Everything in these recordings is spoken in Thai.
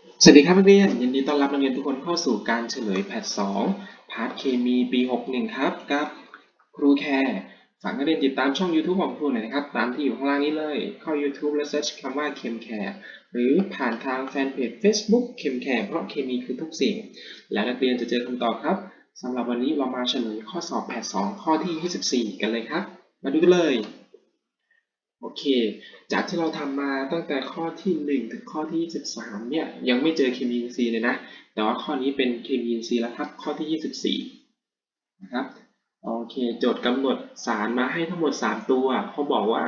สวัสดีครับนักเรียนยินดีต้อนรับนักเรียนทุกคนเข้าสู่การเฉลยแพท2พาร์ทเคมีปี61ครับกับครูแคร์ฝากนักเรียนติดตามช่อง YouTube ของครูหน่อยนะครับตามที่อยู่ข้างล่างนี้เลยเข้า YouTube และเซิร์ชคำว่าเคมแคร์หรือผ่านทางแฟนเพจ Facebook เคมแคร์เพราะเคมีคือทุกสิ่งและนักเรียนจะเจอคำตอบครับสำหรับวันนี้เรามาเฉลยข้อสอบแพท2ข้อที่24กันเลยครับมาดูกันเลยโอเค จากที่เราทำมาตั้งแต่ข้อที่1ถึงข้อที่23เนี่ยยังไม่เจอเคมีอินทรีย์เลยนะแต่ว่าข้อนี้เป็นเคมีอินทรีย์แล้วครับข้อที่24นะครับโอเคโจทย์กำหนดสารมาให้ทั้งหมด3ตัวเขาบอกว่า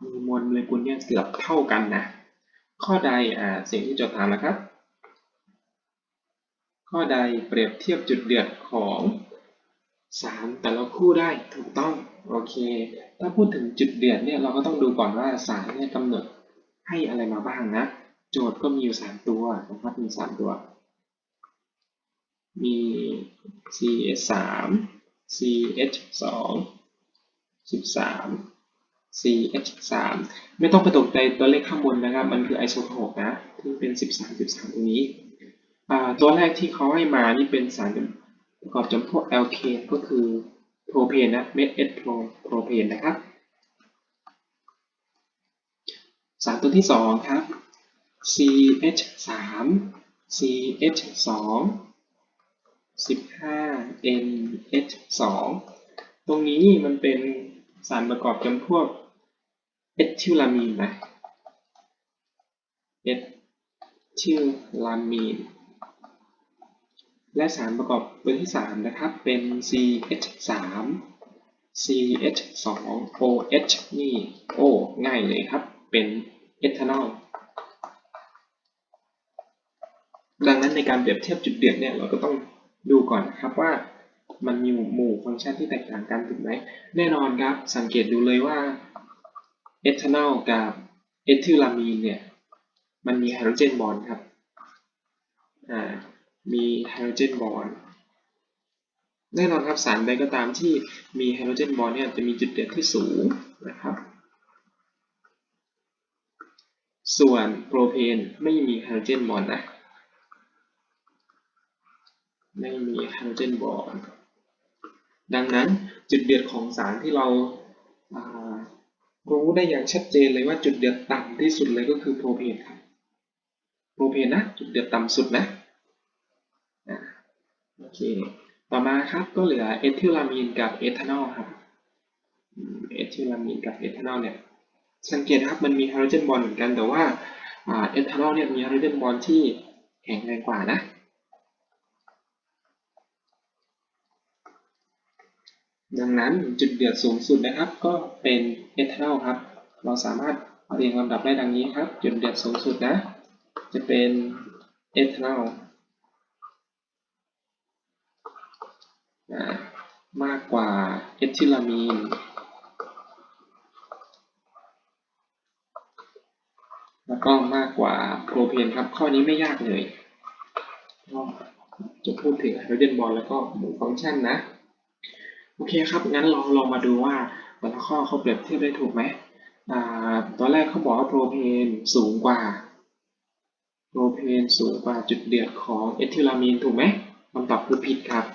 มีมวลโมเลกุลเนี่ยเกือบเท่ากันนะข้อใดสิ่งที่โจทย์ถามนะครับข้อใดเปรียบเทียบจุดเดือดของสารแต่ละคู่ได้ถูกต้องโอเคถ้าพูดถึงจุดเดือดเนี่ยเราก็ต้องดูก่อนว่าสารเนี่ยกำหนดให้อะไรมาบ้างนะโจทย์ก็มีอยู่3ตัวนะครับมี3ตัวมี CH3 CH2 13 CH3 ไม่ต้องไปตกใจตัวเลขข้างบนนะครับมันคือไอโซโทปนะที่เป็น13ตรงนี้ตัวแรกที่เขาให้มานี่เป็นสารประกอบจำพวกแอลเคนก็คือโพรเพนนะเมทเอสโพรเพนนะครับสารตัวที่2ครับ CH3 CH2 15NH2 ตรงนี้มันเป็นสารประกอบจำพวกเอทิลามีนนะเอทิลามีนและสารประกอบตัวที่3นะครับเป็น CH3 CH2OH นี่โอ้ง่ายเลยครับเป็นเอทานอลดังนั้นในการเปรียบเทียบจุดเดือดเนี่ยเราก็ต้องดูก่อนนะครับว่ามันมีหมู่ฟังก์ชันที่แตกต่างกันถูกไหมแน่นอนครับสังเกตดูเลยว่าเอทานอลกับเอทิลามีนเนี่ยมันมีไฮโดรเจนบอนด์ครับมีไฮโดรเจนบอนด์แน่นอนครับสารใดก็ตามที่มีไฮโดรเจนบอนด์เนี่ยจะมีจุดเดือดที่สูงนะครับส่วนโปรเพนไม่มีไฮโดรเจนบอนด์นะไม่มีไฮโดรเจนบอนด์ดังนั้นจุดเดือดของสารที่เรารู้ได้อย่างชัดเจนเลยว่าจุดเดือดต่ำที่สุดเลยก็คือโปรเพนครับโปรเพนนะจุดเดือดต่ำสุดนะโอเคต่อมาครับก็เหลือเอทิลามีนกับเอทานอลครับเอทิลามีนกับเอทานอลเนี่ยสังเกตครับมันมีไฮโดรเจนบอนด์เหมือนกันแต่ว่าเอทานอลเนี่ยมีไฮโดรเจนบอนด์ที่แข็งแรงกว่านะดังนั้นจุดเดือดสูงสุดนะครับก็เป็นเอทานอลครับเราสามารถเรียงลำดับได้ดังนี้ครับจุดเดือดสูงสุดนะจะเป็นเอทานอลมากกว่าเอทิลามีนแล้วก็มากกว่าโพรเพนครับข้อนี้ไม่ยากเลยก็จะพูดถึงไฮโดรเจนบอนด์แล้วก็หมู่ฟังก์ชันนะโอเคครับงั้นเราลองมาดูว่าแต่ละข้อเขาเปรียบเทียบได้ถูกไหมตอนแรกเขาบอกว่าโพรเพนสูงกว่าโพรเพนสูงกว่าจุดเดือดของเอทิลามีนถูกไหมคำตอบคือผิดครับ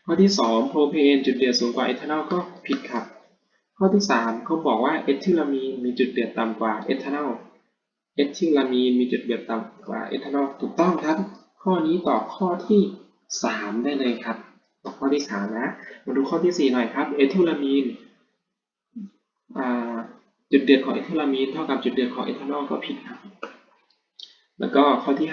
ข้อที่2โพรเพนจุดเดือดสูงกว่าเอทานอลก็ผิดครับข้อที่3เขาบอกว่าเอทิลามีนมีจุดเดือดต่ำกว่าเอทานอลเอทิลามีนมีจุดเดือดต่ำกว่าเอทานอลถูกต้องครับข้อนี้ตอบข้อที่3ได้เลยครับตอบข้อที่3นะมาดูข้อที่4หน่อยครับเอทิลามีนจุดเดือดของเอทิลามีนเท่ากับจุดเดือดของเอทานอลก็ผิดครับแล้วก็ข้อที่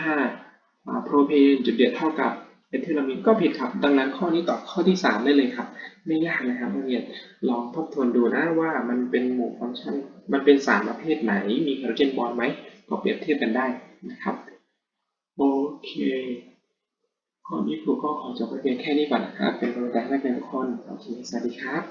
5โพรเพนจุดเดือดเท่ากับเอทิลามีนก็ผิดครับดังนั้นข้อนี้ตอบข้อที่3ได้เลยครับไม่ยากนะครับนักเรียนลองทบทวนดูนะว่ามันเป็นหมู่ฟังก์ชันมันเป็นสารประเภทไหนมีไฮโดรเจนบอนด์ไหมก็เปรียบเทียบกันได้นะครับโอเคข้อนี้ครูก็ขอจบไปเพียงแค่นี้ก่อนนะครับเป็นกำลังใจให้นักเรียนทุกคนโอเคสวัสดีครับ